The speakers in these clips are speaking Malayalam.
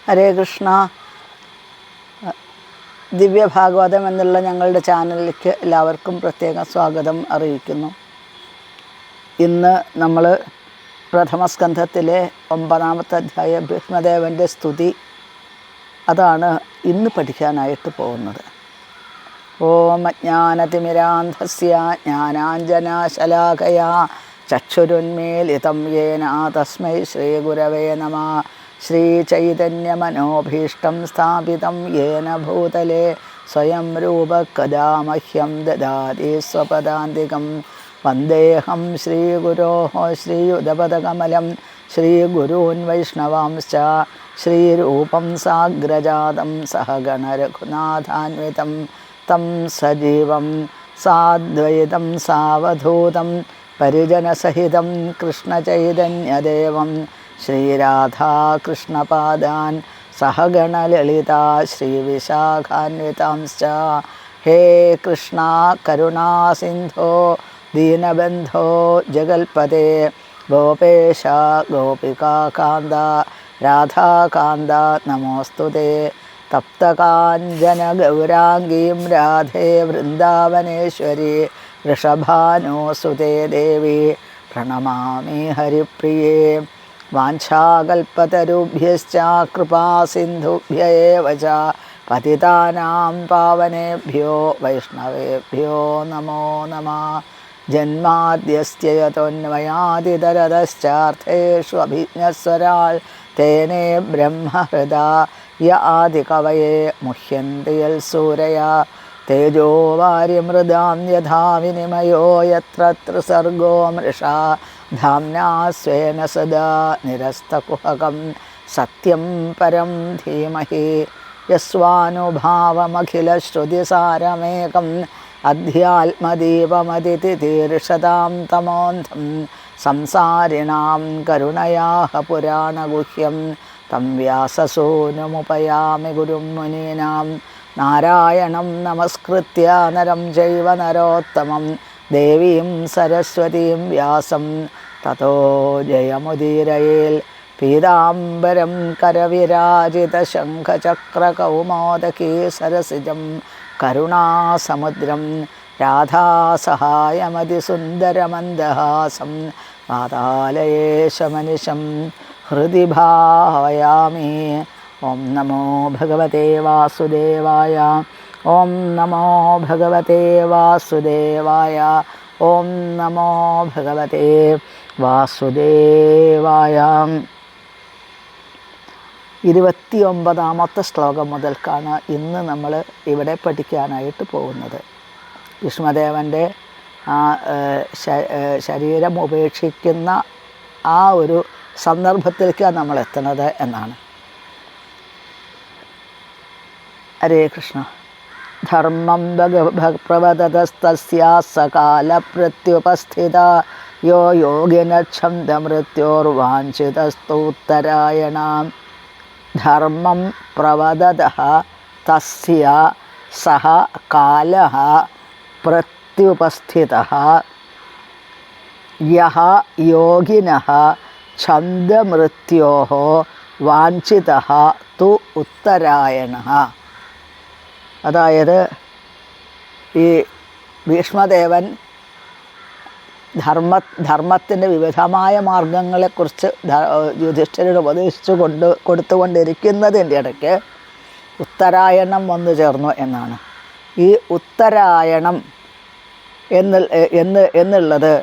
ഹരേ കൃഷ്ണ. ദിവ്യഭാഗവതം എന്നുള്ള ഞങ്ങളുടെ ചാനലിലേക്ക് എല്ലാവർക്കും പ്രത്യേകം സ്വാഗതം അറിയിക്കുന്നു. ഇന്ന് നമ്മൾ പ്രഥമസ്കന്ധത്തിലെ 9-ാമത്തെ അധ്യായം ഭീഷ്മദേവൻ്റെ സ്തുതി, അതാണ് ഇന്ന് പഠിക്കാനായിട്ട് പോകുന്നത്. ഓം അജ്ഞാനതിമിരാന്ധസ്യ ജ്ഞാനാഞ്ജനശലാകയാ ചക്ഷുരുന്മീലിതം യേന തസ്മൈ ശ്രീഗുരവേ നമഃ. ശ്രീചൈതന്യമനോഭീഷ്ടം സ്ഥാപിതം യേന ഭൂതലേ സ്വയം രൂപ കദാ മഹ്യം ദദാതി സ്വപദാന്തികം. വന്ദേഹം ശ്രീഗുരോः ശ്രീയുതപദകമലം ശ്രീഗുരൂन् വൈഷ്ണവാംശ്ച ശ്രീരൂപം സാഗ്രജാതം സഹഗണരഘുനാഥാന്വിതം തം സജീവം സാദ്വൈതം സാവധൂതം പരിജനസഹിതം കൃഷ്ണചൈതന്യദേവം ശ്രീരാധാകൃഷ്ണപാദാൻ സഹഗണലളിതാ ശ്രീവിശാഖാന്വിതാംശ്ച. ഹേ കൃഷ്ണ കരുണാസിന്ധോ ദീനബന്ധോ ജഗൽപദേ ഗോപേശ ഗോപികാകാന്ത രാധാകാന്ത നമോസ്തുതേ. തപ്തകാഞ്ചന ഗൗരാംഗീം രാധേ വൃന്ദാവനേശ്വരി വൃഷഭാനുസുതേ ദേവി പ്രണമാമി ഹരിപ്രിയേ. വാഞ്ചാകൽപതരുഭ്യശ്ച കൃപാസിന്ധുഭ്യ ഏവ ച പതിതാനാം പാവനേഭ്യോ വൈഷ്ണവേഭ്യോ നമോ നമഃ. ജന്മാദ്യസ്യ യതോന്മയാദിതരതശ്ചാർത്ഥേഷു അഭിജ്ഞസ്വരാൾ തേനേ ബ്രഹ്മഹൃദായ ആദികവയേ മുഹ്യന്തി യൽസൂരയാ. തേജോ വാരിമൃദാം യഥാ വിനിമയോ യത്ര ത്രിസർഗോ മൃഷാ ധാമ്നാ സ്വേന സദാ നിരസ്തകുഹകം സത്യം പരം ധീമഹി. യസ്വാനുഭാവമഖിലശ്രുതിസാരമേകം അധ്യാത്മദീപമതിതിതീർഷതാം തമോന്ധം സംസാരിണാം കരുണയാഹ പുരാണഗുഹ്യം തം വ്യാസസൂനുമുപയാമി ഗുരും മുനീനാം. നാരായണം നമസ്കൃത്യ നരം ചൈവ നരോത്തമം ദേവീം സരസ്വതീം വ്യാസം തതോ ജയമുദീരയേൽ. പീതാംബരം കരവിരാജിതശംഖചക്രകൗമോദകീ സരസിജം കരുണാസമുദ്രം രാധാസഹായമതിസുന്ദരമന്ദഹാസം വാതാലയേശമനിശം ഹൃദി ഭാവയാമി. ഓം നമോ ഭഗവതേ വാസുദേവായ. ഓം നമോ ഭഗവതേ വാസുദേവായ. ഓം നമോ ഭഗവതേ വാസുദേവായ. 29-ാമത്തെ ശ്ലോകം മുതൽക്കാണ് ഇന്ന് നമ്മൾ ഇവിടെ പഠിക്കാനായിട്ട് പോകുന്നത്. ഭീഷ്മദേവൻ്റെ ശരീരം ഉപേക്ഷിക്കുന്ന ആ ഒരു സന്ദർഭത്തിലേക്കാണ് നമ്മൾ എത്തുന്നത് എന്നാണ്. ഹരേ കൃഷ്ണ. ധർമ്മം പ്രവദതസ്തസ്യാ സകാല പ്രത്യുപസ്ഥിത യോ യോഗിനച്ഛന്ദമൃത്യോർവാഞ്ചിതസ്തോത്തരായണാം. ധർമ്മം പ്രവദതഃ തസ്യ സഹ കാലഃ പ്രത്യുപസ്ഥിതഃ യഃ യോഗിനഃ ഛന്ദമൃത്യോഃ വാഞ്ചിതഃ തു ഉത്തരായണഃ. അതായത് ഈ ഭീഷ്മദേവൻ ധർമ്മത്തിൻ്റെ വിവിധമായ മാർഗങ്ങളെക്കുറിച്ച് യുധിഷ്ഠിരന് കൊടുത്തുകൊണ്ടിരിക്കുന്നതിൻ്റെ ഇടയ്ക്ക് ഉത്തരായണം വന്നു ചേർന്നു എന്നാണ്. ഈ ഉത്തരായണം എന്നുള്ളത്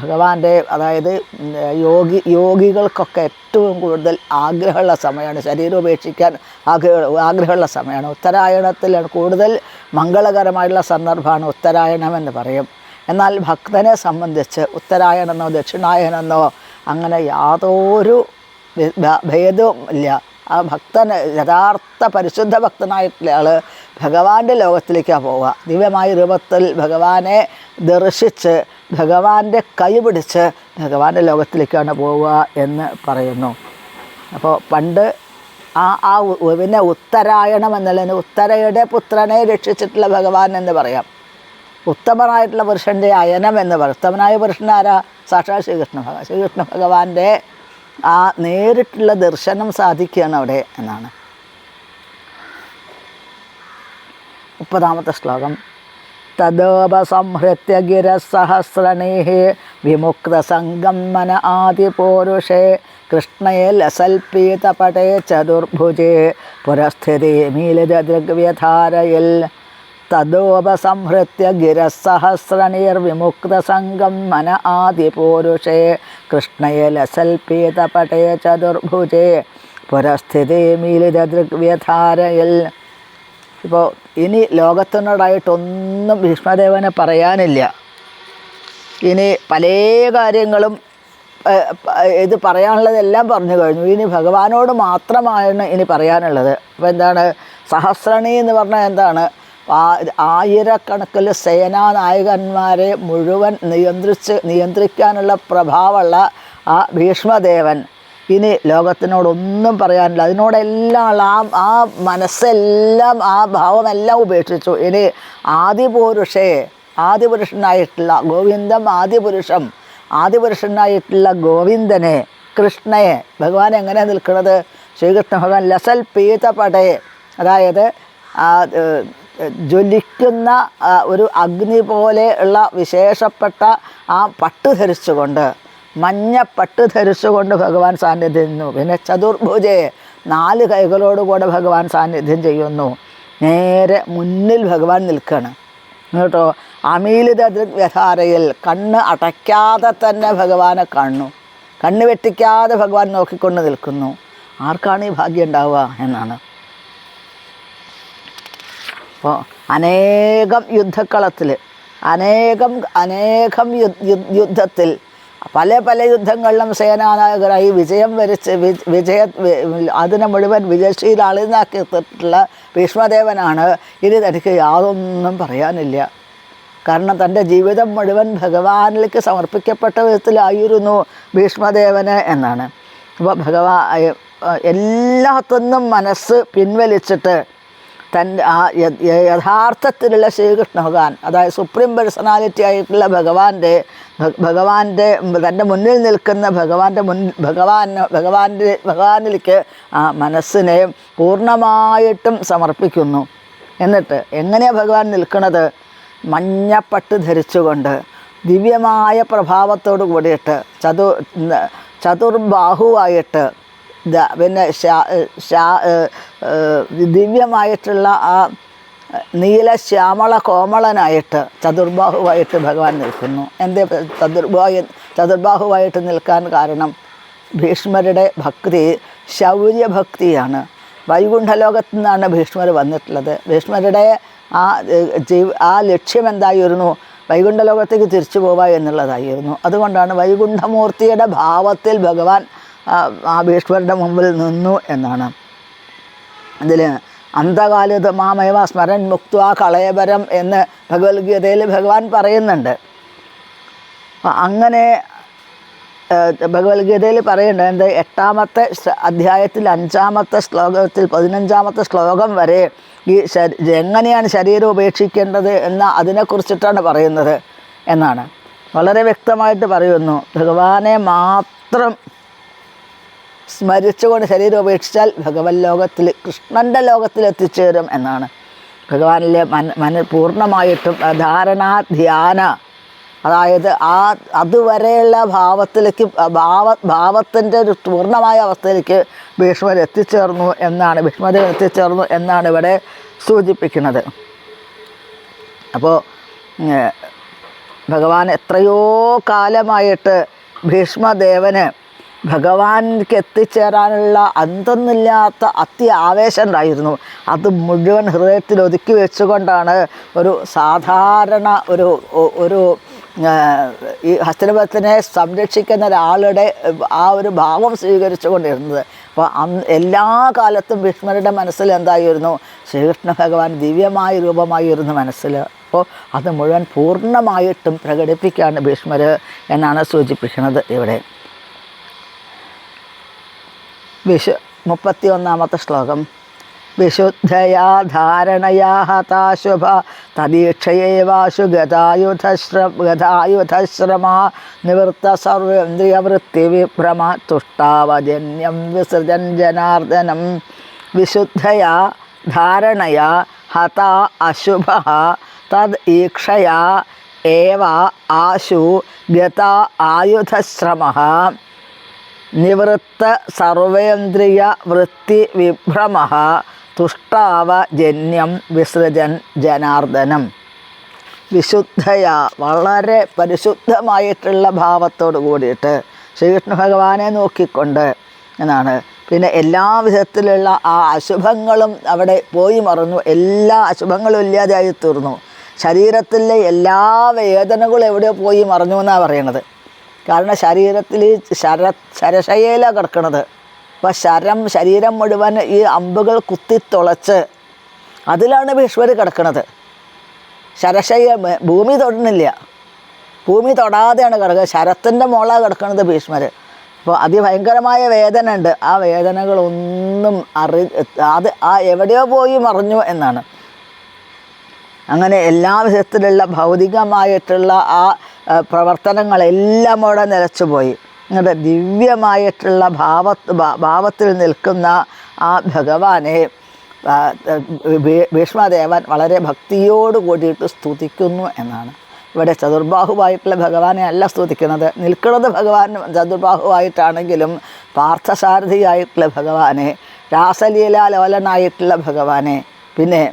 ഭഗവാന്റെ, അതായത് യോഗികൾക്കൊക്കെ ഏറ്റവും കൂടുതൽ ആഗ്രഹമുള്ള സമയമാണ്, ശരീരം ഉപേക്ഷിക്കാൻ ആഗ്രഹമുള്ള സമയമാണ്. ഉത്തരായണത്തിൽ കൂടുതൽ മംഗളകരമായിട്ടുള്ള സന്ദർഭമാണ് ഉത്തരായണം എന്ന് പറയും. എന്നാൽ ഭക്തനെ സംബന്ധിച്ച് ഉത്തരായണമെന്നോ ദക്ഷിണായനെന്നോ അങ്ങനെ യാതൊരു ഭേദവും ഇല്ല. ആ ഭക്തന്, യഥാർത്ഥ പരിശുദ്ധ ഭക്തനായിട്ടുള്ള ആൾ ഭഗവാന്റെ ലോകത്തിലേക്കാണ് പോവുക. ദിവ്യമായ രൂപത്തിൽ ഭഗവാനെ ദർശിച്ച് ഭഗവാന്റെ കൈ പിടിച്ച് ഭഗവാന്റെ ലോകത്തിലേക്കാണ് പോവുക എന്ന് പറയുന്നു. അപ്പോൾ പണ്ട് പിന്നെ ഉത്തരായണം എന്നുള്ളതിന് ഉത്തരയുടെ പുത്രനെ രക്ഷിച്ചിട്ടുള്ള ഭഗവാൻ എന്ന് പറയാം. ഉത്തമനായിട്ടുള്ള പുരുഷൻ്റെ അയനം എന്ന് പറയും. ഉത്തമനായ പുരുഷൻ ആരാ? സാക്ഷാൽ ശ്രീകൃഷ്ണ ഭഗവാന്റെ ആ നേരിട്ടുള്ള ദർശനം സാധിക്കുകയാണ് അവിടെ എന്നാണ്. 30-ാമത്തെ ശ്ലോകം. തദോപസംഹൃത്യ ഗിരസഹസ്രണീഃ വിമുക്തസംഗം മന ആദിപൂരുഷേ കൃഷ്ണേ ലസൽപീതപടേ ചതുർഭുജേ പുരസ്ഥിതേ മീലിതദൃഗ്വ്യധാരയിൽ. തദോപസംഹൃത്യ ഗിരസഹസ്രണീർവിമുക്തസംഗം മന ആദിപൂരുഷേ കൃഷ്ണേ ലസൽപീതപടേ ചതുർഭുജേ പുരസ്ഥിതേ മീലിതദൃഗ്വ്യധാരയിൽ. ഇപ്പോൾ ഇനി ലോകത്തിനോടായിട്ടൊന്നും ഭീഷ്മദേവന് പറയാനില്ല. ഇനി പല കാര്യങ്ങളും ഇത് പറയാനുള്ളതെല്ലാം പറഞ്ഞു കഴിഞ്ഞു. ഇനി ഭഗവാനോട് മാത്രമാണ് ഇനി പറയാനുള്ളത്. അപ്പോൾ എന്താണ് സഹസ്രണി എന്ന് പറഞ്ഞാൽ എന്താണ്? ആയിരക്കണക്കിൽ സേനാനായകന്മാരെ മുഴുവൻ നിയന്ത്രിക്കാനുള്ള പ്രഭാവമുള്ള ആ ഭീഷ്മദേവൻ ഇനി ലോകത്തിനോടൊന്നും പറയാനില്ല. അതിനോടെല്ലാം ആ മനസ്സെല്ലാം ആ ഭാവമെല്ലാം ഉപേക്ഷിച്ചു. ഇനി ആദിപുരുഷനായിട്ടുള്ള ഗോവിന്ദം, ആദിപുരുഷനായിട്ടുള്ള ഗോവിന്ദനെ, കൃഷ്ണയെ, ഭഗവാൻ എങ്ങനെയാണ് നിൽക്കുന്നത്? ശ്രീകൃഷ്ണ ഭഗവാൻ ലസൽ പീതപടേ, അതായത് ജ്വലിക്കുന്ന ഒരു അഗ്നി പോലെ ഉള്ള വിശേഷപ്പെട്ട ആ പട്ട് ധരിച്ചുകൊണ്ട്, മഞ്ഞപ്പട്ട് ധരിച്ചുകൊണ്ട് ഭഗവാൻ സാന്നിധ്യം ചെയ്യുന്നു. പിന്നെ ചതുർഭുജേ, 4 കൈകളോടുകൂടെ ഭഗവാൻ സാന്നിധ്യം ചെയ്യുന്നു. നേരെ മുന്നിൽ ഭഗവാൻ നിൽക്കുകയാണ് കേട്ടോ. അമീലിത ദൃഗ്വ്യധാരയിൽ, കണ്ണ് അടയ്ക്കാതെ തന്നെ ഭഗവാനെ കാണുന്നു. കണ്ണ് വെട്ടിക്കാതെ ഭഗവാൻ നോക്കിക്കൊണ്ട് നിൽക്കുന്നു. ആർക്കാണ് ഈ ഭാഗ്യം ഉണ്ടാവുക എന്നാണ്. അപ്പോൾ അനേകം യുദ്ധക്കളത്തിൽ, അനേകം യുദ്ധത്തിൽ പല യുദ്ധങ്ങളിലും സേനാനായകരായി വിജയം വരിച്ച് അതിനെ മുഴുവൻ വിജയശീലാളിനാക്കിയിട്ടുള്ള ഭീഷ്മദേവനാണ്. ഇനി തനിക്ക് യാതൊന്നും പറയാനില്ല. കാരണം തൻ്റെ ജീവിതം മുഴുവൻ ഭഗവാനിലേക്ക് സമർപ്പിക്കപ്പെട്ട വിധത്തിലായിരുന്നു ഭീഷ്മദേവന് എന്നാണ്. അപ്പോൾ എല്ലാത്തിനും മനസ്സ് പിൻവലിച്ചിട്ട് തൻ്റെ ആ യഥാർത്ഥത്തിലുള്ള ശ്രീകൃഷ്ണ ഭഗവാൻ, അതായത് സുപ്രീം പേഴ്സണാലിറ്റി ആയിട്ടുള്ള ഭഗവാന്റെ തൻ്റെ മുന്നിൽ നിൽക്കുന്ന ഭഗവാനിലേക്ക് ആ മനസ്സിനെ പൂർണ്ണമായിട്ടും സമർപ്പിക്കുന്നു. എന്നിട്ട് എങ്ങനെയാണ് ഭഗവാൻ നിൽക്കുന്നത്? മഞ്ഞപ്പട്ട് ധരിച്ചുകൊണ്ട്, ദിവ്യമായ പ്രഭാവത്തോടു കൂടിയിട്ട്, ചതുർബാഹുവായിട്ട്, പിന്നെ ദൈവ്യമായിട്ടുള്ള ആ നീലശ്യാമള കോമളനായിട്ട് ചതുർബാഹുവായിട്ട് ഭഗവാൻ നിൽക്കുന്നു. എന്തേ ചതുർബാഹുവായിട്ട് നിൽക്കാൻ കാരണം? ഭീഷ്മരുടെ ഭക്തി ശൗര്യഭക്തിയാണ്. വൈകുണ്ഠലോകത്തു നിന്നാണ് ഭീഷ്മർ വന്നിട്ടുള്ളത്. ഭീഷ്മരുടെ ആ ലക്ഷ്യം എന്തായിരുന്നു? വൈകുണ്ഠലോകത്തേക്ക് തിരിച്ചു പോവുക എന്നുള്ളതായിരുന്നു. അതുകൊണ്ടാണ് വൈകുണ്ഠമൂർത്തിയുടെ ഭാവത്തിൽ ഭഗവാൻ ആ ഭീഷ്മരുടെ മുമ്പിൽ നിന്നു എന്നാണ്. അതിൽ അന്തകാലിത മാമേവ സ്മരൻ മുക്ത്വാ കളയപരം എന്ന് ഭഗവത്ഗീതയിൽ ഭഗവാൻ പറയുന്നുണ്ട്. അങ്ങനെ ഭഗവത്ഗീതയിൽ പറയുന്നുണ്ട്. എന്ത് 8-ാമത്തെ അധ്യായത്തിൽ 5-ാമത്തെ ശ്ലോകത്തിൽ 15-ാമത്തെ ശ്ലോകം വരെ ഈ എങ്ങനെയാണ് ശരീരം ഉപേക്ഷിക്കേണ്ടത് എന്ന അതിനെക്കുറിച്ചിട്ടാണ് പറയുന്നത് എന്നാണ്. വളരെ വ്യക്തമായിട്ട് പറയുന്നു. ഭഗവാനെ മാത്രം സ്മരിച്ചുകൊണ്ട് ശരീരം ഉപേക്ഷിച്ചാൽ ഭഗവത് ലോകത്തിൽ, കൃഷ്ണൻ്റെ ലോകത്തിൽ എത്തിച്ചേരും എന്നാണ്. ഭഗവാനിലെ പൂർണ്ണമായിട്ടും ധാരണ, ധ്യാന, അതായത് അതുവരെയുള്ള ഭാവത്തിലേക്ക്, ഭാവത്തിൻ്റെ ഒരു പൂർണ്ണമായ അവസ്ഥയിലേക്ക് ഭീഷ്മർ എത്തിച്ചേർന്നു എന്നാണ്, ഭീഷ്മദേവൻ എത്തിച്ചേർന്നു എന്നാണ് ഇവിടെ സൂചിപ്പിക്കുന്നത്. അപ്പോൾ ഭഗവാൻ എത്രയോ കാലമായിട്ട് ഭീഷ്മദേവന് ഭഗവാനിലേക്ക് എത്തിച്ചേരാനുള്ള അന്തൊന്നില്ലാത്ത ആവേശം ഉണ്ടായിരുന്നു. അത് മുഴുവൻ ഹൃദയത്തിൽ ഒതുക്കി വെച്ചുകൊണ്ടാണ് ഒരു സാധാരണ ഒരു ഈ ഹസ്തനപത്തിനെ സംരക്ഷിക്കുന്ന ഒരാളുടെ ആ ഒരു ഭാവം സ്വീകരിച്ചു കൊണ്ടിരുന്നത്. അപ്പോൾ എല്ലാ കാലത്തും ഭീഷ്മരുടെ മനസ്സിൽ എന്തായിരുന്നു? ശ്രീകൃഷ്ണ ഭഗവാൻ ദിവ്യമായ രൂപമായിരുന്നു മനസ്സിൽ. അപ്പോൾ അത് മുഴുവൻ പൂർണ്ണമായിട്ടും പ്രകടിപ്പിക്കുകയാണ് ഭീഷ്മർ എന്നാണ് സൂചിപ്പിക്കുന്നത് ഇവിടെ. 31-ാമത്തെ ശ്ലോകം. വിശുദ്ധയാ ധാരണയാ ഹതാശുഭ തദീക്ഷയേവാശു ഗതായുധശ്രമാ നിവൃത്ത സർവേന്ദ്രിയവൃത്തി വിഭ്രമ തുഷ്ടാവജന്യം വിസൃജൻ ജനാർദ്ദനം വിശുദ്ധയാ ധാരണയാ ഹത അശുഭ തദ് ഈക്ഷയാ ഏവ ആശു ഗത ആയുധശ്രമഃ നിവൃത്ത സർവേന്ദ്രിയ വൃത്തി വിഭ്രമഃ തുഷ്ടാവ ജന്യം വിസൃജൻ ജനാർദ്ദനം. വിശുദ്ധയാ വളരെ പരിശുദ്ധമായിട്ടുള്ള ഭാവത്തോട് കൂടിയിട്ട് ശ്രീകൃഷ്ണ ഭഗവാനെ നോക്കിക്കൊണ്ട് എന്നാണ്. പിന്നെ എല്ലാ വിധത്തിലുള്ള ആ അശുഭങ്ങളും അവിടെ പോയി മറന്നു, എല്ലാ അശുഭങ്ങളും ഇല്ലാതെയായി തീർന്നു. ശരീരത്തിലെ എല്ലാ വേദനകളും എവിടെ പോയി മറഞ്ഞു എന്നാണ് പറയണത്. കാരണം ശരീരത്തിൽ ശരശയേല കിടക്കണത്. അപ്പോൾ ശരീരം മുഴുവൻ ഈ അമ്പുകൾ കുത്തിത്തുളച്ച് അതിലാണ് ഭീഷ്മർ കിടക്കുന്നത്. ശരശയ ഭൂമി തൊടുന്നില്ല, ഭൂമി തൊടാതെയാണ് കിടക്കുക. ശരത്തിൻ്റെ മോളാണ് കിടക്കുന്നത് ഭീഷ്മർ. അപ്പോൾ അതിഭയങ്കരമായ വേദന ഉണ്ട്. ആ വേദനകളൊന്നും അത് എവിടെയോ പോയി മറിഞ്ഞു എന്നാണ്. അങ്ങനെ എല്ലാ വിധത്തിലുള്ള ഭൗതികമായിട്ടുള്ള ആ പ്രവർത്തനങ്ങളെല്ലാം അവിടെ നിലച്ചുപോയി. എന്നിട്ട് ദിവ്യമായിട്ടുള്ള ഭാവത്തിൽ നിൽക്കുന്ന ആ ഭഗവാനെ ഭീഷ്മദേവൻ വളരെ ഭക്തിയോട് കൂടിയിട്ട് സ്തുതിക്കുന്നു എന്നാണ്. ഇവിടെ ചതുർബാഹുവായിട്ടുള്ള ഭഗവാനെ അല്ല സ്തുതിക്കുന്നത്. നിൽക്കുന്നത് ഭഗവാൻ ചതുർബാഹുവായിട്ടാണെങ്കിലും പാർത്ഥസാരഥിയായിട്ടുള്ള ഭഗവാനെ, രാസലീലാലോലനായിട്ടുള്ള ഭഗവാനെ, പിന്നെ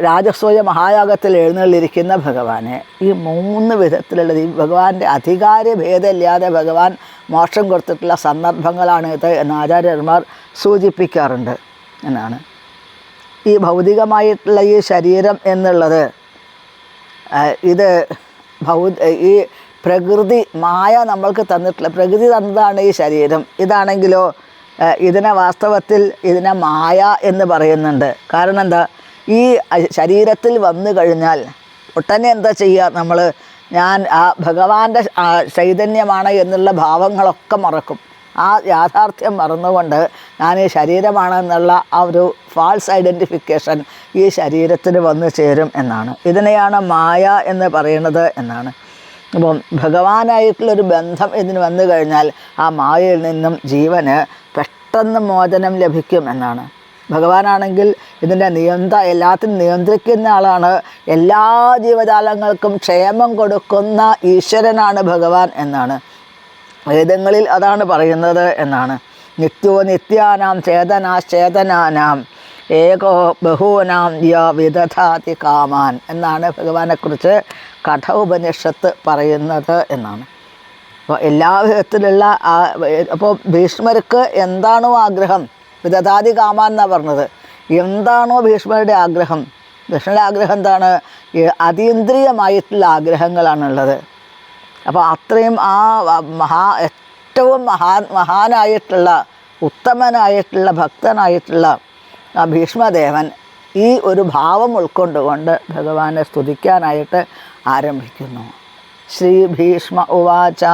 രാജസൂയ മഹായാഗത്തിൽ എഴുന്നള്ളിരിക്കുന്ന ഭഗവാനെ, ഈ 3 വിധത്തിലുള്ള ഭഗവാന്റെ അധികാര ഭേദമില്ലാതെ ഭഗവാൻ മോക്ഷം കൊടുത്തിട്ടുള്ള സന്ദർഭങ്ങളാണ് ഇത് എന്ന് ആചാര്യന്മാർ സൂചിപ്പിക്കാറുണ്ട് എന്നാണ്. ഈ ഭൗതികമായിട്ടുള്ള ഈ ശരീരം എന്നുള്ളത് ഇത് ഈ പ്രകൃതി മായ നമ്മൾക്ക് തന്നിട്ടുള്ള, പ്രകൃതി തന്നതാണ് ഈ ശരീരം. ഇതാണെങ്കിലോ ഇതിനെ വാസ്തവത്തിൽ ഇതിനെ മായ എന്ന് പറയുന്നുണ്ട്. കാരണം എന്താ, ഈ ശരീരത്തിൽ വന്നു കഴിഞ്ഞാൽ ഒട്ടനെ എന്താ ചെയ്യുക, നമ്മൾ ഞാൻ ആ ഭഗവാന്റെ ചൈതന്യമാണ് എന്നുള്ള ഭാവങ്ങളൊക്കെ മറക്കും. ആ യാഥാർത്ഥ്യം മറന്നുകൊണ്ട് ഞാൻ ഈ ശരീരമാണെന്നുള്ള ആ ഒരു ഫാൾസ് ഐഡൻറ്റിഫിക്കേഷൻ ഈ ശരീരത്തിന് വന്നു ചേരും എന്നാണ്. ഇതിനെയാണ് മായ എന്ന് പറയുന്നത് എന്നാണ്. അപ്പം ഭഗവാനായിട്ടുള്ളൊരു ബന്ധം ഇതിന് വന്നു കഴിഞ്ഞാൽ ആ മായയിൽ നിന്നും ജീവന് പെട്ടെന്ന് മോചനം ലഭിക്കും എന്നാണ്. ഭഗവാനാണെങ്കിൽ ഇതിൻ്റെ എല്ലാത്തിനും നിയന്ത്രിക്കുന്ന ആളാണ്. എല്ലാ ജീവജാലങ്ങൾക്കും ക്ഷേമം കൊടുക്കുന്ന ഈശ്വരനാണ് ഭഗവാൻ എന്നാണ്. വേദങ്ങളിൽ അതാണ് പറയുന്നത് എന്നാണ്. നിത്യോ നിത്യാനാം ചേതനാശ്ചേതനാനാം ഏകോ ബഹൂനാം യ വിദധാതി കാമാൻ എന്നാണ് ഭഗവാനെക്കുറിച്ച് കഠോപനിഷത്ത് പറയുന്നത് എന്നാണ്. അപ്പോൾ എല്ലാ വിധത്തിലുള്ള അപ്പോൾ ഭീഷ്മർക്ക് എന്താണോ ആഗ്രഹം, വിദധാതി കാമാൻ എന്നാണ് പറഞ്ഞത്. എന്താണോ ഭീഷ്മരുടെ ആഗ്രഹം, ഭീഷ്മരുടെ ആഗ്രഹം എന്താണ്? അതീന്ദ്രിയമായിട്ടുള്ള ആഗ്രഹങ്ങളാണുള്ളത്. അപ്പോൾ അത്രയും ആ ഏറ്റവും മഹാനായിട്ടുള്ള ഉത്തമനായിട്ടുള്ള ഭക്തനായിട്ടുള്ള ആ ഭീഷ്മദേവൻ ഈ ഒരു ഭാവം ഉൾക്കൊണ്ടുകൊണ്ട് ഭഗവാനെ സ്തുതിക്കാനായിട്ട് ആരംഭിക്കുന്നു. ശ്രീ ഭീഷ്മ ഉവാച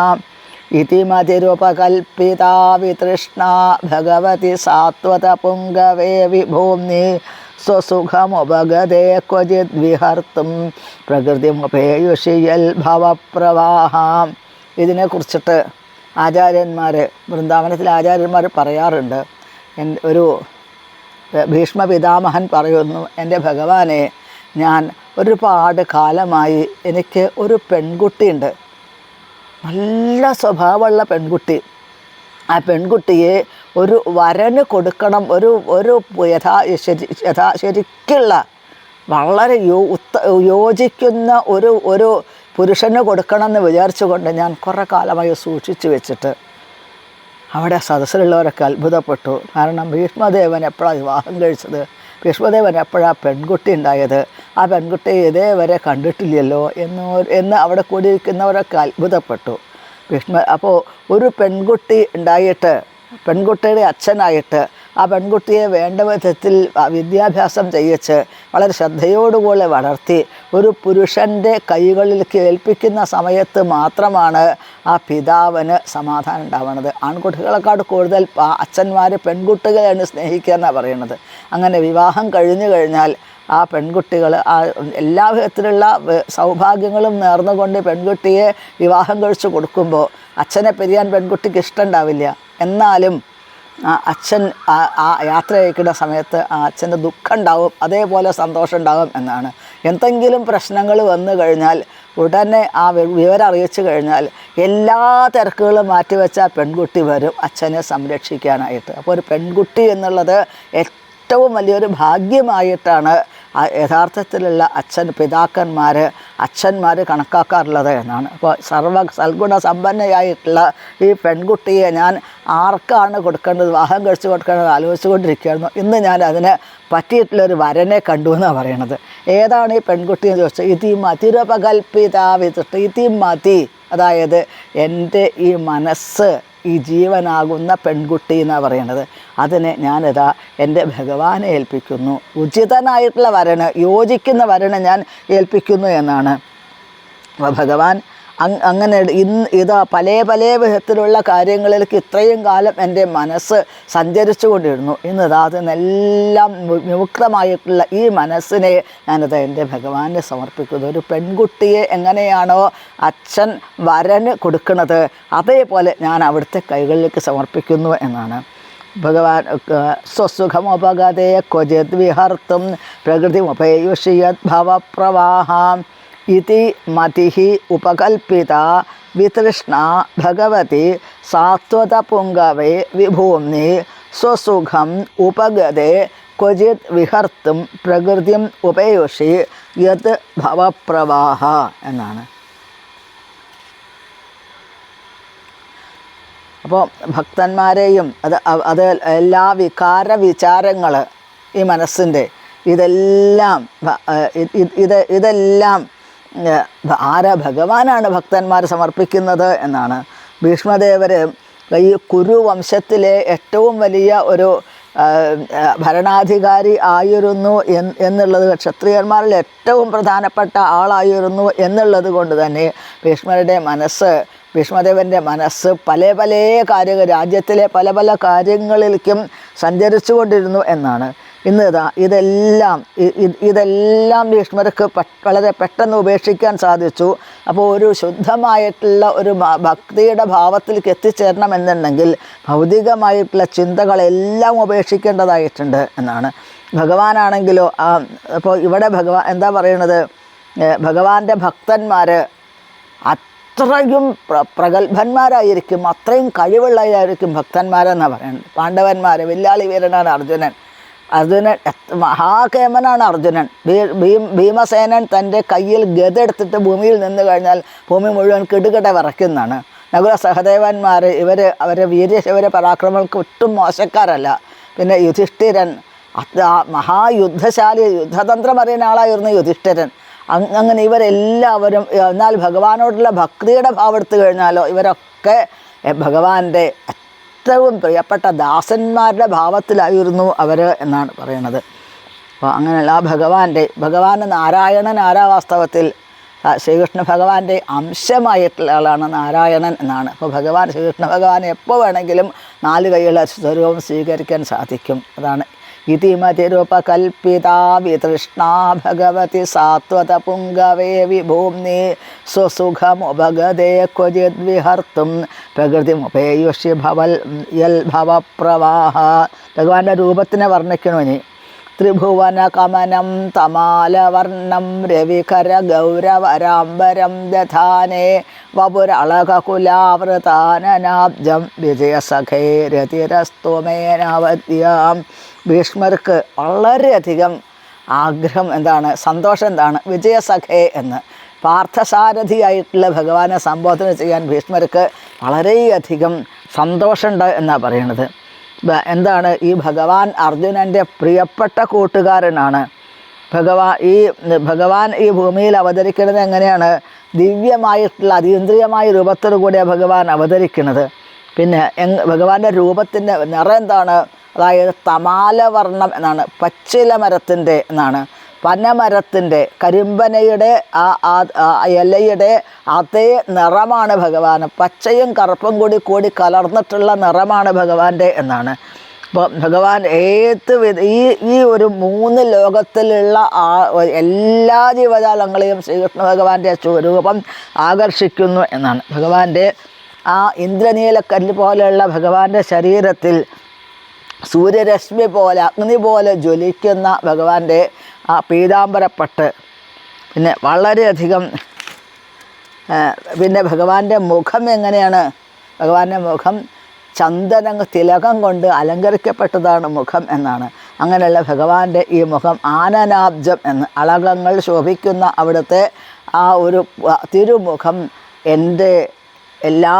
ഇതി മതിരുപകൽപ്പിതാ വിതൃഷ്ണ ഭഗവതി സാത്വത പുംഗവേ വിഭൂമ്നി സ്വസുഖമുപഗതേ ക്വചിത് വിഹർത്തും പ്രകൃതിമുപേയുഷിയൽ ഭവപ്രവാഹാം. ഇതിനെക്കുറിച്ചിട്ട് ആചാര്യന്മാർ, വൃന്ദാവനത്തിലെ ആചാര്യന്മാർ പറയാറുണ്ട്. ഒരു ഭീഷ്മ പിതാമഹൻ പറയുന്നു, എൻ്റെ ഭഗവാനെ, ഞാൻ ഒരുപാട് കാലമായി എനിക്ക് ഒരു പെൺകുട്ടിയുണ്ട്, നല്ല സ്വഭാവമുള്ള പെൺകുട്ടി. ആ പെൺകുട്ടിയെ ഒരു വരന് കൊടുക്കണം, ഒരു ശരിക്കുള്ള വളരെ യോജിക്കുന്ന ഒരു പുരുഷന് കൊടുക്കണമെന്ന് വിചാരിച്ചുകൊണ്ട് ഞാൻ കുറേ കാലമായി സൂക്ഷിച്ചു വെച്ചിട്ട്. അവിടെ സദസ്സിലുള്ളവരൊക്കെ അത്ഭുതപ്പെട്ടു. കാരണം ഭീഷ്മദേവൻ എപ്പോഴാണ് വിവാഹം കഴിച്ചത്, ഭീഷ്മദേവൻ എപ്പോഴാണ് പെൺകുട്ടി ഉണ്ടായത്, ആ പെൺകുട്ടിയെ ഇതേവരെ കണ്ടിട്ടില്ലല്ലോ എന്ന് അവിടെ കൂടിയിരിക്കുന്നവരൊക്കെ അത്ഭുതപ്പെട്ടു. അപ്പോൾ ഒരു പെൺകുട്ടി ഉണ്ടായിട്ട്, പെൺകുട്ടിയുടെ അച്ഛനായിട്ട് ആ പെൺകുട്ടിയെ വേണ്ട വിധത്തിൽ വിദ്യാഭ്യാസം ചെയ്യിച്ച് വളരെ ശ്രദ്ധയോടുകൂടി വളർത്തി ഒരു പുരുഷൻ്റെ കൈകളിലേക്ക് ഏൽപ്പിക്കുന്ന സമയത്ത് മാത്രമാണ് ആ പിതാവിന് സമാധാനം ഉണ്ടാവുന്നത്. ആൺകുട്ടികളെക്കാൾ കൂടുതൽ അച്ഛന്മാർ പെൺകുട്ടികളെയാണ് സ്നേഹിക്കുക എന്നാണ് പറയുന്നത്. അങ്ങനെ വിവാഹം കഴിഞ്ഞു കഴിഞ്ഞാൽ ആ പെൺകുട്ടികൾ ആ എല്ലാ വിധത്തിലുള്ള സൗഭാഗ്യങ്ങളും നേർന്നുകൊണ്ട് പെൺകുട്ടിയെ വിവാഹം കഴിച്ച് കൊടുക്കുമ്പോൾ അച്ഛനെ പിരിയാൻ പെൺകുട്ടിക്ക് ഇഷ്ടമുണ്ടാവില്ല. എന്നാലും അച്ഛൻ ആ യാത്ര അയക്കുന്ന സമയത്ത് ആ അച്ഛൻ്റെ ദുഃഖം ഉണ്ടാവും, അതേപോലെ സന്തോഷം ഉണ്ടാവും എന്നാണ്. എന്തെങ്കിലും പ്രശ്നങ്ങൾ വന്നു കഴിഞ്ഞാൽ ഉടനെ ആ വിവരം അറിയിച്ചു കഴിഞ്ഞാൽ എല്ലാ തിരക്കുകളും മാറ്റിവെച്ച പെൺകുട്ടി വരും അച്ഛനെ സംരക്ഷിക്കാനായിട്ട്. അപ്പോൾ ഒരു പെൺകുട്ടി എന്നുള്ളത് ഏറ്റവും വലിയൊരു ഭാഗ്യമായിട്ടാണ് യഥാർത്ഥത്തിലുള്ള അച്ഛന്മാർ കണക്കാക്കാറുള്ളത് എന്നാണ്. അപ്പോൾ സൽഗുണ സമ്പന്നയായിട്ടുള്ള ഈ പെൺകുട്ടിയെ ഞാൻ ആർക്കാണ് കൊടുക്കേണ്ടത്, വിവാഹം കഴിച്ച് കൊടുക്കേണ്ടത് ആലോചിച്ചുകൊണ്ടിരിക്കുകയായിരുന്നു. ഇന്ന് ഞാൻ അതിന് പറ്റിയിട്ടുള്ളൊരു വരനെ കണ്ടു എന്നാണ് പറയണത്. ഏതാണ് ഈ പെൺകുട്ടി എന്ന് ചോദിച്ചാൽ ഇതി മതിരപകൽപ്പിതാവിതിട്ട് ഇതി മതി, അതായത് എൻ്റെ ഈ മനസ്സ്, ഈ ജീവനാകുന്ന പെൺകുട്ടി എന്നാണ് പറയണത്. അതിനെ ഞാനിതാ എൻ്റെ ഭഗവാനെ ഏൽപ്പിക്കുന്നു, ഉചിതനായിട്ടുള്ള വരന്, യോജിക്കുന്ന വരന് ഞാൻ ഏൽപ്പിക്കുന്നു എന്നാണ്. അപ്പോൾ ഭഗവാൻ അങ്ങനെ ഇതാ പല വിധത്തിലുള്ള കാര്യങ്ങളിലേക്ക് ഇത്രയും കാലം എൻ്റെ മനസ്സ് സഞ്ചരിച്ചു കൊണ്ടിരുന്നു. ഇന്നിതാ അതിനെല്ലാം വിമുക്തമായിട്ടുള്ള ഈ മനസ്സിനെ ഞാനിത് എൻ്റെ ഭഗവാനെ സമർപ്പിക്കുന്നു. ഒരു പെൺകുട്ടിയെ എങ്ങനെയാണോ അച്ഛൻ വരന് കൊടുക്കുന്നത്, അതേപോലെ ഞാൻ അവിടുത്തെ കൈകളിലേക്ക് സമർപ്പിക്കുന്നു എന്നാണ്. ഭഗവാൻ സ്വസുഖമുപഗതേ ക്വചിത് വിഹർത്തും പ്രകൃതിമുപയുഷിയത് ഭവപ്രവാഹാം ഇതി മതിഹി ഉപകൽപ്പിത വിതൃഷ്ണ ഭഗവതി സാത്വതപുങ്കവേ വിഭൂമ്നി സ്വസുഖം ഉപഗതേ ക്വചിത് വിഹർത്തും പ്രകൃതിം ഉപയുഷി യത് ഭവപ്രവാഹ എന്നാണ്. അപ്പോൾ ഭക്തന്മാരെയും അത് എല്ലാ വിചാരങ്ങൾ ഈ മനസ്സിൻ്റെ ഇതെല്ലാം ഭഗവാനാണ് ഭക്തന്മാർ സമർപ്പിക്കുന്നത് എന്നാണ്. ഭീഷ്മദേവർ ഈ കുരുവംശത്തിലെ ഏറ്റവും വലിയ ഒരു ഭരണാധികാരി ആയിരുന്നു എന്നുള്ളത്, ക്ഷത്രിയന്മാരിൽ ഏറ്റവും പ്രധാനപ്പെട്ട ആളായിരുന്നു എന്നുള്ളത് കൊണ്ട് തന്നെ ഭീഷ്മദേവൻ്റെ മനസ്സ് പല കാര്യങ്ങൾ, രാജ്യത്തിലെ പല കാര്യങ്ങളിലേക്കും സഞ്ചരിച്ചു കൊണ്ടിരുന്നു എന്നാണ്. ഇന്ന് ഇതെല്ലാം ഭീഷ്മർക്ക് വളരെ പെട്ടെന്ന് ഉപേക്ഷിക്കാൻ സാധിച്ചു. അപ്പോൾ ഒരു ശുദ്ധമായിട്ടുള്ള ഒരു ഭക്തിയുടെ ഭാവത്തിലേക്ക് എത്തിച്ചേരണമെന്നുണ്ടെങ്കിൽ ഭൗതികമായിട്ടുള്ള ചിന്തകളെല്ലാം ഉപേക്ഷിക്കേണ്ടതായിട്ടുണ്ട് എന്നാണ്. ഭഗവാനാണെങ്കിലോ അപ്പോൾ ഇവിടെ ഭഗവാൻ എന്താ പറയുന്നത്, ഭഗവാന്റെ ഭക്തന്മാർ അത്രയും പ്രഗത്ഭന്മാരായിരിക്കും, അത്രയും കഴിവുള്ളവരായിരിക്കും ഭക്തന്മാരെന്നാണ് പറയുന്നത്. പാണ്ഡവന്മാർ, വില്ലാളി വീരനാണ് അർജുനൻ മഹാകേമനാണ് അർജുനൻ. ഭീമസേനൻ തൻ്റെ കയ്യിൽ ഗതെടുത്തിട്ട് ഭൂമിയിൽ നിന്ന് കഴിഞ്ഞാൽ ഭൂമി മുഴുവൻ കിടുകിട വിറയ്ക്കുന്നതാണ്. നകുല സഹദേവന്മാർ അവരെ വീര്യശൗര്യ പരാക്രമങ്ങൾക്ക് ഒട്ടും മോശക്കാരല്ല. പിന്നെ യുധിഷ്ഠിരൻ മഹായുദ്ധശാലി, യുദ്ധതന്ത്രം അറിയുന്ന ആളായിരുന്നു യുധിഷ്ഠിരൻ. അങ്ങനെ ഇവരെല്ലാവരും, എന്നാൽ ഭഗവാനോടുള്ള ഭക്തിയുടെ ഭാവം എടുത്തു കഴിഞ്ഞാലോ ഇവരൊക്കെ ഭഗവാന്റെ ഏറ്റവും പ്രിയപ്പെട്ട ദാസന്മാരുടെ ഭാവത്തിലായിരുന്നു അവർ എന്നാണ് പറയുന്നത്. അപ്പോൾ അങ്ങനെയുള്ള ഭഗവാന് നാരായണൻ ആരാ വാസ്തവത്തിൽ ശ്രീകൃഷ്ണ ഭഗവാന്റെ അംശമായിട്ടുള്ള ആളാണ് നാരായണൻ എന്നാണ്. അപ്പോൾ ശ്രീകൃഷ്ണ ഭഗവാൻ എപ്പോൾ വേണമെങ്കിലും 4 കൈയുള്ള സ്വരൂപം സ്വീകരിക്കാൻ സാധിക്കും. അതാണ് ഇതി മതിരുപകൽപ്പിതാ വിതൃഷ്ണാ ഭഗവതി സാത്വതപുങ്കവേ വിഭൂമ്നി സ്വസുഖമുപഗതേ ക്വചിത് വിഹർത്തും പ്രകൃതിമുപേയുഷ്യ ഭവപ്രവാഹ. ഭഗവാന്റെ രൂപത്തിനെ വർണ്ണിക്കണമിനി. ത്രിഭുവനകമനം തമാലവർണം രവികര ഗൗരവരാംബരം ദധാനേ വപുരളകുലാവൃതാനനാബ്ജം വിജയസഖൈരതിരസ്തുമേനവദ്യാം. ഭീഷ്മർക്ക് വളരെയധികം ആഗ്രഹം എന്താണ്, സന്തോഷം എന്താണ്, വിജയസഖേ എന്ന് പാർത്ഥസാരഥിയായിട്ടുള്ള ഭഗവാനെ സംബോധന ചെയ്യാൻ ഭീഷ്മർക്ക് വളരെയധികം സന്തോഷമുണ്ട് എന്നാണ് പറയണത്. എന്താണ്, ഈ ഭഗവാൻ അർജുനൻ്റെ പ്രിയപ്പെട്ട കൂട്ടുകാരനാണ്. ഭഗവാൻ ഈ ഭൂമിയിൽ അവതരിക്കുന്നത് എങ്ങനെയാണ്, ദിവ്യമായിട്ടുള്ള അതീന്ദ്രിയമായ രൂപത്തോടു കൂടിയാണ് ഭഗവാൻ അവതരിക്കുന്നത്. പിന്നെ ഭഗവാന്റെ രൂപത്തിൻ്റെ നിറം എന്താണ്, അതായത് തമാലവർണ്ണം എന്നാണ്, പച്ചില മരത്തിൻ്റെ എന്നാണ്, പനമരത്തിൻ്റെ കരിമ്പനയുടെ ആ ഇലയുടെ അതേ നിറമാണ് ഭഗവാൻ. പച്ചയും കറുപ്പും കൂടി കലർന്നിട്ടുള്ള നിറമാണ് ഭഗവാന്റെ എന്നാണ്. അപ്പോൾ ഭഗവാൻ ഈ ഒരു 3 ലോകത്തിലുള്ള എല്ലാ ജീവജാലങ്ങളെയും ശ്രീകൃഷ്ണ ഭഗവാന്റെ സ്വരൂപം ആകർഷിക്കുന്നു എന്നാണ്. ഭഗവാന്റെ ആ ഇന്ദ്രനീലക്കല്ല് പോലെയുള്ള ഭഗവാന്റെ ശരീരത്തിൽ സൂര്യരശ്മി പോലെ അഗ്നി പോലെ ജ്വലിക്കുന്ന ഭഗവാന്റെ ആ പീതാംബരപ്പട്ട്, പിന്നെ വളരെയധികം പിന്നെ ഭഗവാന്റെ മുഖം എങ്ങനെയാണ്? ഭഗവാന്റെ മുഖം ചന്ദന തിലകം കൊണ്ട് അലങ്കരിക്കപ്പെട്ടതാണ് മുഖം എന്നാണ്. അങ്ങനെയുള്ള ഭഗവാന്റെ ഈ മുഖം ആനനാബ്ജം എന്ന്, അളകങ്ങൾ ശോഭിക്കുന്ന അവിടുത്തെ ആ ഒരു തിരുമുഖം എൻ്റെ എല്ലാ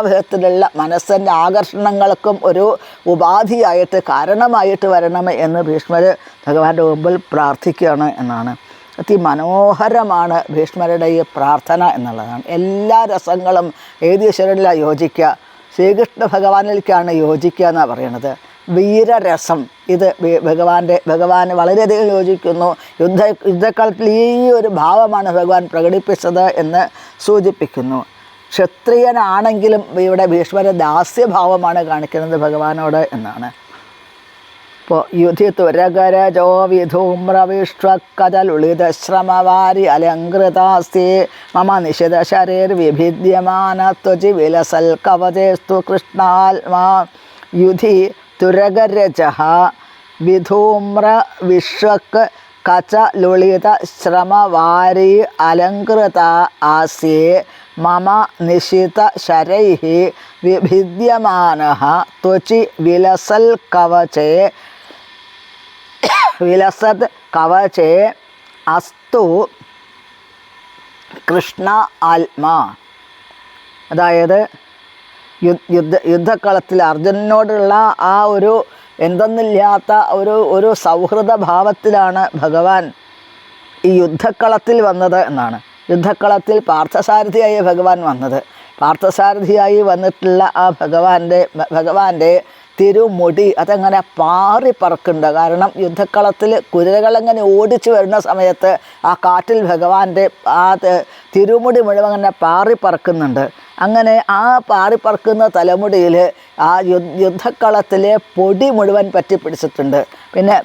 വിധത്തിലുള്ള മനസ്സിൻ്റെ ആകർഷണങ്ങൾക്കും ഒരു ഉപാധിയായിട്ട് കാരണമായിട്ട് വരണമേ എന്ന് ഭീഷ്മർ ഭഗവാന്റെ മുമ്പിൽ പ്രാർത്ഥിക്കുകയാണ് എന്നാണ്. അതിമനോഹരമാണ് ഭീഷ്മരുടെ ഈ പ്രാർത്ഥന എന്നുള്ളതാണ്. എല്ലാ രസങ്ങളും ഏത് ഈശ്വരനിലാണ് യോജിക്കുക? ശ്രീകൃഷ്ണ ഭഗവാനിലേക്കാണ് യോജിക്കുക എന്നാണ് പറയണത്. വീരരസം ഇത് ഭഗവാന് വളരെയധികം യോജിക്കുന്നു. യുദ്ധക്കാലത്തിൽ ഈ ഒരു ഭാവമാണ് ഭഗവാൻ പ്രകടിപ്പിച്ചത് എന്ന് സൂചിപ്പിക്കുന്നു. ക്ഷത്രിയനാണെങ്കിലും ഇവിടെ ഭീഷ്മര ദാസ്യഭാവമാണ് കാണിക്കുന്നത് ഭഗവാനോട് എന്നാണ്. ഇപ്പോൾ യുധിതുരകരജോ വിധൂമ്രവിഷ്വക്കജലുളിതശ്രമവാരി അലങ്കൃതാസ്തി മമ നിശിതശരീർവിഭിദ്യമാനത്വചി വിലസൽ കവചേസ്തു കൃഷ്ണാത്മാ യുധി തുരകരജഃ വിധൂമ്രവിഷ്വക് കചലുളിതശ്രമവാരി അലങ്കൃത ആസ്യേ മമ നിശിതശരൈഃ വിഭിദ്യമാനഃ ത്വചി വിലസൽ കവചേ വിലസത് കവചേ അസ്തു കൃഷ്ണ ആത്മാ. അതായത് യുദ്ധക്കളത്തിൽ അർജുനനോടുള്ള ആ ഒരു എന്തെന്നില്ലാത്ത ഒരു സൗഹൃദ ഭാവത്തിലാണ് ഭഗവാൻ ഈ യുദ്ധക്കളത്തിൽ വന്നത് എന്നാണ്. യുദ്ധക്കളത്തിൽ പാർത്ഥസാരഥിയായി ഭഗവാൻ വന്നത്. പാർത്ഥസാരഥിയായി വന്നിട്ടുള്ള ആ ഭഗവാന്റെ തിരുമുടി അതങ്ങനെ പാറി പറക്കുന്നുണ്ട്. കാരണം യുദ്ധക്കളത്തിൽ കുതിരകളങ്ങനെ ഓടിച്ചു വരുന്ന സമയത്ത് ആ കാറ്റിൽ ഭഗവാന്റെ ആ തിരുമുടി മുഴുവൻ അങ്ങനെ പാറി പറക്കുന്നുണ്ട്. അങ്ങനെ ആ പാറിപ്പറക്കുന്ന തലമുടിയിൽ ആ യുദ്ധക്കളത്തിലെ പൊടി മുഴുവൻ പറ്റിപ്പിടിച്ചിട്ടുണ്ട്. പിന്നെ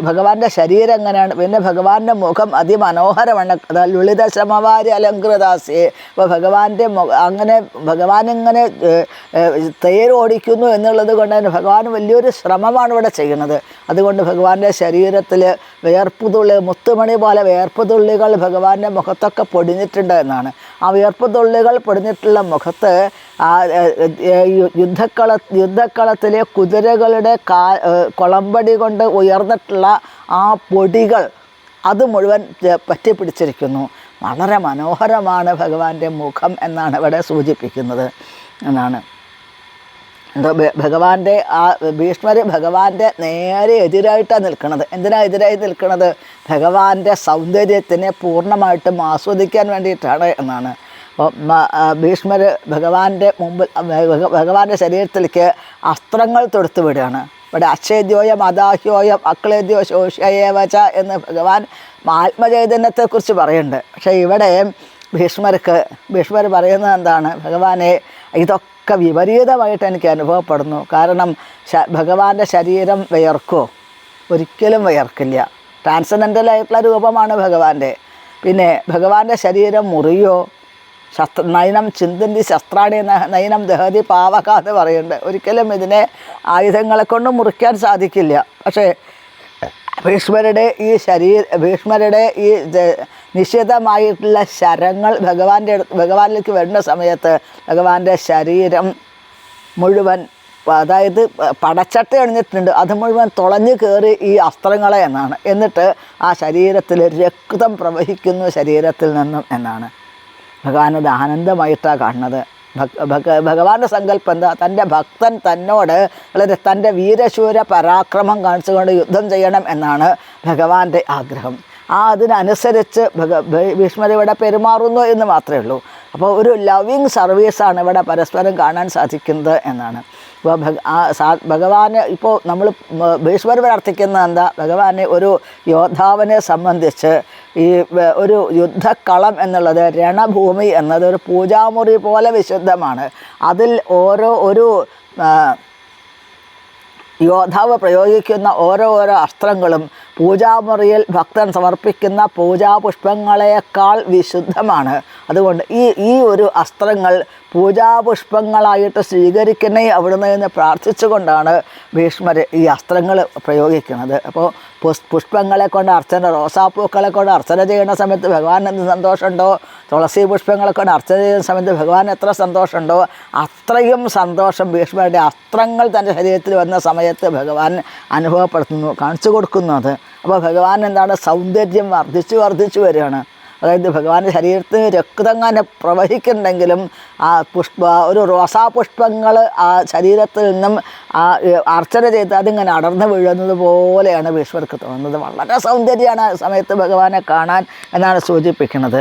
ഭഗവാന്റെ ശരീരം എങ്ങനെയാണ്? പിന്നെ ഭഗവാന്റെ മുഖം അതിമനോഹരമാണ്. ലളിത ശ്രമവാരി അലങ്കൃതാസ്യേ. അപ്പോൾ ഭഗവാനിങ്ങനെ തേരോടിക്കുന്നു എന്നുള്ളത് കൊണ്ട് തന്നെ ഭഗവാൻ വലിയൊരു ശ്രമമാണ് ഇവിടെ ചെയ്യുന്നത്. അതുകൊണ്ട് ഭഗവാന്റെ ശരീരത്തിൽ വിയർപ്പുതുള്ളി മുത്തുമണി പോലെ വിയർപ്പുതുള്ളികൾ ഭഗവാന്റെ മുഖത്തൊക്കെ പൊടിഞ്ഞിട്ടുണ്ട് എന്നാണ്. ആ വിയർപ്പുതുള്ളികൾ പൊടിഞ്ഞിട്ടുള്ള മുഖത്ത് ആ യുദ്ധക്കളത്തിലെ കുതിരകളുടെ കൊളമ്പടി കൊണ്ട് ഉയർന്നിട്ടുള്ള ആ പൊടികൾ അത് മുഴുവൻ പറ്റിപ്പിടിച്ചിരിക്കുന്നു. വളരെ മനോഹരമാണ് ഭഗവാന്റെ മുഖം എന്നാണ് ഇവിടെ സൂചിപ്പിക്കുന്നത് എന്നാണ്. ഭഗവാന്റെ ആ ഭീഷ്മർ ഭഗവാന്റെ നേരെ എതിരായിട്ടാണ് നിൽക്കുന്നത്. എന്തിനാണ് എതിരായി നിൽക്കുന്നത്? ഭഗവാന്റെ സൗന്ദര്യത്തിനെ പൂർണ്ണമായിട്ടും ആസ്വദിക്കാൻ വേണ്ടിയിട്ടാണ് എന്നാണ്. അപ്പോൾ ഭീഷ്മർ ഭഗവാന്റെ മുമ്പിൽ ഭഗവാന്റെ ശരീരത്തിലേക്ക് അസ്ത്രങ്ങൾ തൊടുത്തു വിടുകയാണ്. ഇവിടെ അച്ഛേദ്യോയം അദാഹ്യോയം അക്ലേദ്യോ ശോഷ്യയേവച എന്ന് ഭഗവാൻ ആത്മചൈതന്യത്തെക്കുറിച്ച് പറയുന്നുണ്ട്. പക്ഷേ ഇവിടെ ഭീഷ്മർ പറയുന്നത് എന്താണ്? ഭഗവാനെ ഇതൊക്കെ വിപരീതമായിട്ട് എനിക്ക് അനുഭവപ്പെടുന്നു. കാരണം ഭഗവാന്റെ ശരീരം വിയർക്കുമോ? ഒരിക്കലും വിയർക്കില്ല. ട്രാൻസെൻഡൻ്റലായിട്ടുള്ള രൂപമാണ് ഭഗവാന്റെ. പിന്നെ ഭഗവാന്റെ ശരീരം മുറിയോ? നയനം ചിന്തന്തി ശസ്ത്രാണി നയനം ദഹതി പാവക എന്ന് പറയുന്നുണ്ട്. ഒരിക്കലും ഇതിനെ ആയുധങ്ങളെ കൊണ്ട് മുറിക്കാൻ സാധിക്കില്ല. പക്ഷേ ഭീഷ്മരുടെ ഈ നിശ്ചിതമായിട്ടുള്ള ശരങ്ങൾ ഭഗവാനിലേക്ക് വരുന്ന സമയത്ത് ഭഗവാന്റെ ശരീരം മുഴുവൻ, അതായത് പടച്ചട്ട അണിഞ്ഞിട്ടുണ്ട്, അത് മുഴുവൻ തുളഞ്ഞു കയറി ഈ അസ്ത്രങ്ങളെ എന്നാണ്. എന്നിട്ട് ആ ശരീരത്തിൽ രക്തം പ്രവഹിക്കുന്നു ശരീരത്തിൽ നിന്നും എന്നാണ്. ഭഗവാനത് ആനന്ദമായിട്ടാണ് കാണുന്നത്. ഭഗവാന്റെ സങ്കല്പം എന്താ? തൻ്റെ ഭക്തൻ തന്നോട് വളരെ തൻ്റെ വീരശൂര പരാക്രമം കാണിച്ചുകൊണ്ട് യുദ്ധം ചെയ്യണം എന്നാണ് ഭഗവാന്റെ ആഗ്രഹം. അതിനനുസരിച്ച് ഭീഷ്മർ ഇവിടെ പെരുമാറുന്നു എന്ന് മാത്രമേ ഉള്ളൂ. അപ്പോൾ ഒരു ലവിങ് സർവീസാണ് ഇവിടെ പരസ്പരം കാണാൻ സാധിക്കുന്നത് എന്നാണ്. ഇപ്പോൾ ഭഗവാന് ഇപ്പോൾ നമ്മൾ ഭീഷ്മർ പ്രാർത്ഥിക്കുന്നത് എന്താ? ഭഗവാനെ ഒരു യോദ്ധാവിനെ സംബന്ധിച്ച് ഈ ഒരു യുദ്ധക്കളം എന്നുള്ളത്, രണഭൂമി എന്നത് ഒരു പൂജാമുറി പോലെ വിശുദ്ധമാണ്. അതിൽ ഒരു യോദ്ധാവ് പ്രയോഗിക്കുന്ന ഓരോ അസ്ത്രങ്ങളും പൂജാമുറിയിൽ ഭക്തൻ സമർപ്പിക്കുന്ന പൂജാപുഷ്പങ്ങളെക്കാൾ വിശുദ്ധമാണ്. അതുകൊണ്ട് ഈ ഒരു അസ്ത്രങ്ങൾ പൂജാപുഷ്പങ്ങളായിട്ട് സ്വീകരിക്കണേ അവിടുന്ന് എന്ന് പ്രാർത്ഥിച്ചുകൊണ്ടാണ് ഭീഷ്മർ ഈ അസ്ത്രങ്ങൾ പ്രയോഗിക്കുന്നത്. അപ്പോൾ പുഷ്പങ്ങളെ കൊണ്ട് അർച്ചന, റോസാപ്പൂക്കളെ കൊണ്ട് അർച്ചന ചെയ്യുന്ന സമയത്ത് ഭഗവാൻ എന്ത് സന്തോഷമുണ്ടോ, തുളസി പുഷ്പങ്ങളെ കൊണ്ട് അർച്ചന ചെയ്യുന്ന സമയത്ത് ഭഗവാൻ എത്ര സന്തോഷമുണ്ടോ, അത്രയും സന്തോഷം ഭീഷ്മരുടെ അസ്ത്രങ്ങൾ തൻ്റെ ശരീരത്തിൽ വന്ന സമയത്ത് ഭഗവാൻ അനുഭവപ്പെടുത്തുന്നു, കാണിച്ചു കൊടുക്കുന്നു. അത് അപ്പോൾ ഭഗവാൻ എന്താണ്, സൗന്ദര്യം വർദ്ധിച്ചു വരികയാണ്. അതായത് ഭഗവാന്റെ ശരീരത്തിൽ രക്തം അങ്ങനെ പ്രവഹിക്കുന്നുണ്ടെങ്കിലും ഒരു റോസാപുഷ്പങ്ങൾ ആ ശരീരത്തിൽ നിന്നും അർച്ചന ചെയ്ത് അതിങ്ങനെ അടർന്നു വീഴുന്നത് പോലെയാണ് ഭീഷ്മർക്ക് തോന്നുന്നത്. വളരെ സൗന്ദര്യമാണ് ആ സമയത്ത് ഭഗവാനെ കാണാൻ എന്നാണ് സൂചിപ്പിക്കുന്നത്.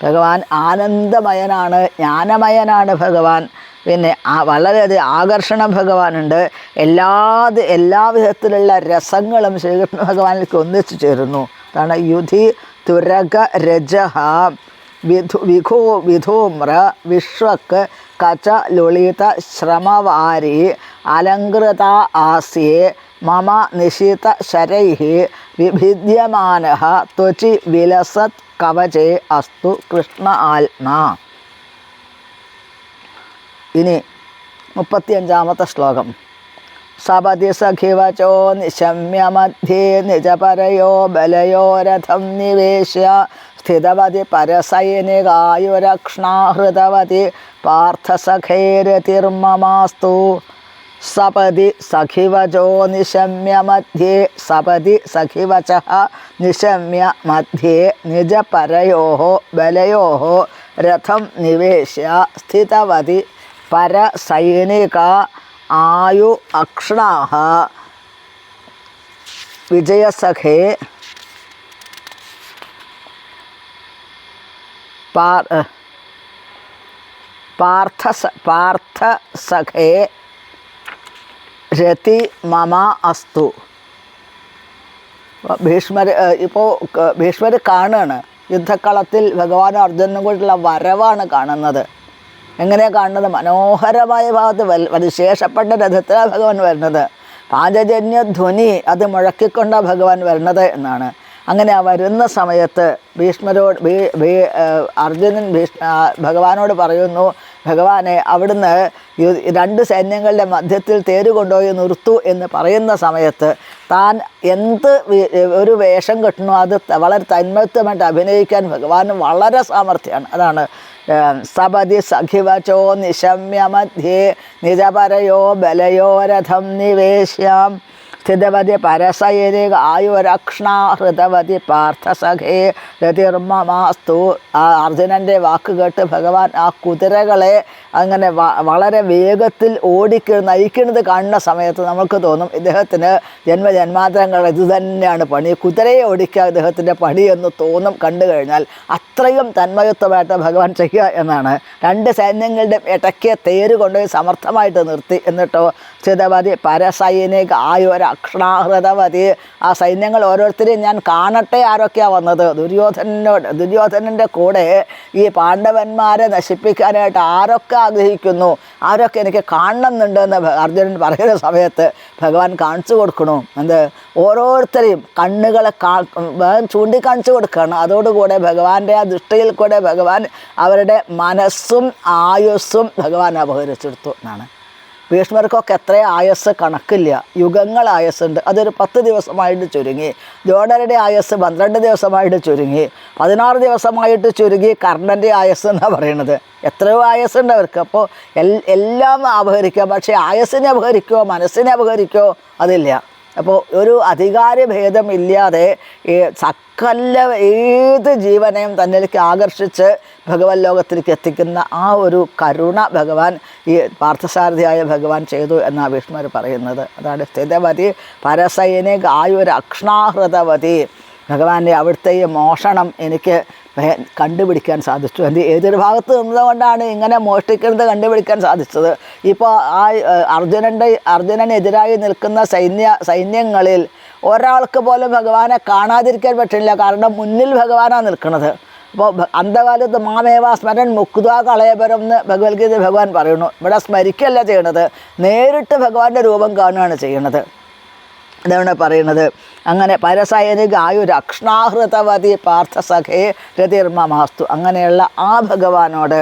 ഭഗവാൻ ആനന്ദമയനാണ്, ജ്ഞാനമയനാണ് ഭഗവാൻ. പിന്നെ വളരെയധികം ആകർഷണ ഭഗവാനുണ്ട്. എല്ലാ വിധത്തിലുള്ള രസങ്ങളും ശ്രീകൃഷ്ണ ഭഗവാനിലേക്ക് ഒന്നിച്ചു ചേരുന്നു. അതാണ് യുധി തുരക രജഹ വിധൂമ്ര വിശ്വക് കച ലുളിത ശ്രമവാരി അലങ്കൃത ആസ്യേ മമ നിശിത ശരൈഃ വിഭിദ്യമാനഃ ത്വചി വിലസത് കവചേ അസ്തു കൃഷ്ണ ആത്മാ. ഇനി 35-ാമത്തെ ശ്ലോകം. സപതി സഖിവചോ നിശമ്യ മധ്യേ നിജപരയോ ബലയോ രഥം നിവേശ്യ സ്ഥിതവതി പരസൈനികായുരക്ഷ്ണാഹൃതവതി പാർത്ഥസഖൈരതിർമമാസ്തു. സപതി സഖിവചോ നിശമ്യ മധ്യേ, സപതി സഖിവചഃ നിശമ്യ മധ്യേ നിജപരയോഃ ബലയോഃ രഥം നിവേശ്യ സ്ഥിതവതി പരസൈനിക ആയു അക്ഷ്ണാഃ വിജയസഖേ പാർത്ഥസഖേ രതി മമ അസ്തു. ഭീഷ്മർ കാണുകയാണ് യുദ്ധക്കളത്തിൽ ഭഗവാനും അർജുനനും കൂടിയുള്ള വരവാണ് കാണുന്നത്. എങ്ങനെയാണ് കാണുന്നത്? മനോഹരമായ ഭാഗത്ത് വിശേഷപ്പെട്ട രഥത്തിലാണ് ഭഗവാൻ വരുന്നത്. പാഞ്ചജന്യ ധ്വനി അത് മുഴക്കിക്കൊണ്ടാണ് ഭഗവാൻ വരുന്നത് എന്നാണ്. അങ്ങനെ ആ വരുന്ന സമയത്ത് അർജുനൻ ഭഗവാനോട് പറയുന്നു, ഭഗവാനെ അവിടുന്ന് 2 സൈന്യങ്ങളുടെ മധ്യത്തിൽ തേര് കൊണ്ടുപോയി നിർത്തൂ എന്ന് പറയുന്ന സമയത്ത് താൻ ഒരു വേഷം കെട്ടുന്നു, അത് വളരെ തന്മയത്വമായിട്ട് അഭിനയിക്കാൻ ഭഗവാന് വളരെ സാമർഥ്യമാണ്. അതാണ് സപതി സഖിവചോ നിശമ്യ മധ്യേ നിജപരയോ ബലയോ രഥം നിവേശ്യാം സ്ഥിതവതി പരസൈനിക ആയുരക്ഷ്ണാഹൃതവതി പാർത്ഥസഖേ രതിർമമാസ്തു. ആ അർജുനൻ്റെ വാക്ക് കേട്ട് ഭഗവാൻ ആ കുതിരകളെ അങ്ങനെ വളരെ വേഗത്തിൽ നയിക്കുന്നത് കാണുന്ന സമയത്ത് നമുക്ക് തോന്നും ഇദ്ദേഹത്തിന് ജന്മജന്മാന്തരങ്ങൾ ഇത് തന്നെയാണ് പണി, കുതിരയെ ഓടിക്കുക ഇദ്ദേഹത്തിൻ്റെ പണി എന്ന് തോന്നും കണ്ടു കഴിഞ്ഞാൽ. അത്രയും തന്മയത്വമായിട്ട് ഭഗവാൻ ചെയ്യുക എന്നാണ്. 2 സൈന്യങ്ങളുടെ ഇടയ്ക്ക് തേര് കൊണ്ടുപോയി സമർത്ഥമായിട്ട് നിർത്തി. എന്നിട്ടോ സ്ഥിതവതി പരസൈനിക ആയുരക്ഷ്ണാഹൃതവതി. ആ സൈന്യങ്ങൾ ഓരോരുത്തരെയും ഞാൻ കാണട്ടെ ആരൊക്കെയാണ് വന്നത്. ദുര്യോധനൻ്റെ കൂടെ ഈ പാണ്ഡവന്മാരെ നശിപ്പിക്കാനായിട്ട് ആരൊക്കെ ആഗ്രഹിക്കുന്നു, ആരൊക്കെ എനിക്ക് കാണണമെന്നുണ്ടെന്ന് അർജുനൻ പറയുന്ന സമയത്ത് ഭഗവാൻ കാണിച്ചു കൊടുക്കണു. ഓരോരുത്തരെയും കണ്ണുകളെ ചൂണ്ടിക്കാണിച്ചു കൊടുക്കുകയാണ്. അതോടുകൂടെ ഭഗവാന്റെ ആ ദൃഷ്ടിയിൽ കൂടെ ഭഗവാൻ അവരുടെ മനസ്സും ആയുസ്സും ഭഗവാൻ അപഹരിച്ചെടുത്തു എന്നാണ്. ഭീഷ്മർക്കൊക്കെ എത്ര ആയസ് കണക്കില്ല, യുഗങ്ങൾ ആയസ്സുണ്ട്. അതൊരു 10 ദിവസമായിട്ട് ചുരുങ്ങി. ദ്രോണരുടെ ആയസ് 12 ദിവസമായിട്ട് ചുരുങ്ങി. 16 ദിവസമായിട്ട് ചുരുങ്ങി കർണൻ്റെ ആയസ് എന്നാണ് പറയുന്നത്. എത്രയോ ആയസ്സുണ്ട് അവർക്ക്. അപ്പോൾ എല്ലാം അപഹരിക്കുക, പക്ഷേ ആയസ്സിനെ അപഹരിക്കുമോ മനസ്സിനെ അപഹരിക്കുമോ അതില്ല. അപ്പോൾ ഒരു അധികാരഭേദമില്ലാതെ ഏത് ജീവനെയും തന്നിലേക്ക് ആകർഷിച്ച് ഭഗവത് ലോകത്തിലേക്ക് എത്തിക്കുന്ന ആ ഒരു കരുണ ഭഗവാൻ ഈ പാർത്ഥസാരഥിയായ ഭഗവാൻ ചെയ്തു എന്നാണ് ഭീഷ്മർ പറയുന്നത്. അതാണ് സ്ഥിതവതി പരസൈനിക ആയുരക്ഷ്ണാഹൃതവതി. ഭഗവാന്റെ അവിടുത്തെ ഈ മോഷണം എനിക്ക് കണ്ടുപിടിക്കാൻ സാധിച്ചു. എതിർഭാഗത്ത് നിന്നതുകൊണ്ടാണ് ഇങ്ങനെ മോഷ്ടിക്കുന്നത് കണ്ടുപിടിക്കാൻ സാധിച്ചത്. ഇപ്പോൾ ആ അർജുനനെതിരായി നിൽക്കുന്ന സൈന്യങ്ങളിൽ ഒരാൾക്ക് പോലും ഭഗവാനെ കാണാതിരിക്കാൻ പറ്റില്ല. കാരണം മുന്നിൽ ഭഗവാനാണ് നിൽക്കുന്നത്. അപ്പോൾ അന്ധകാലത്ത് മാമേവാ സ്മരൻ മുക്താ കളയപരം എന്ന് ഭഗവത്ഗീത ഭഗവാൻ പറയുന്നു. ഇവിടെ സ്മരിക്കല്ല ചെയ്യണത്, നേരിട്ട് ഭഗവാന്റെ രൂപം കാണുകയാണ് ചെയ്യണത്. അതാണ് പറയുന്നത്. അങ്ങനെ പരസൈനിക ആയുർ അക്ഷ്ണാഹൃതവതി പാർത്ഥസഖേ രതിർമമാസ്തു. അങ്ങനെയുള്ള ആ ഭഗവാനോട്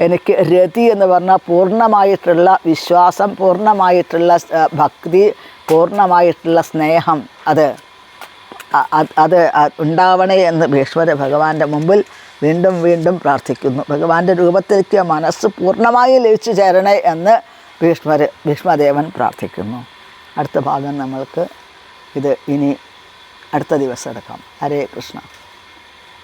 എനിക്ക് രതി എന്ന് പറഞ്ഞാൽ പൂർണ്ണമായിട്ടുള്ള വിശ്വാസം, പൂർണ്ണമായിട്ടുള്ള ഭക്തി, പൂർണ്ണമായിട്ടുള്ള സ്നേഹം അത് ഉണ്ടാവണേ എന്ന് ഭീഷ്മർ ഭഗവാന്റെ മുമ്പിൽ വീണ്ടും വീണ്ടും പ്രാർത്ഥിക്കുന്നു. ഭഗവാന്റെ രൂപത്തിലേക്ക് മനസ്സ് പൂർണ്ണമായി ലയിച്ചു ചേരണേ എന്ന് ഭീഷ്മദേവൻ പ്രാർത്ഥിക്കുന്നു. അടുത്ത ഭാഗം നമ്മൾക്ക് ഇത് ഇനി അടുത്ത ദിവസം എടുക്കാം. ഹരേ കൃഷ്ണ.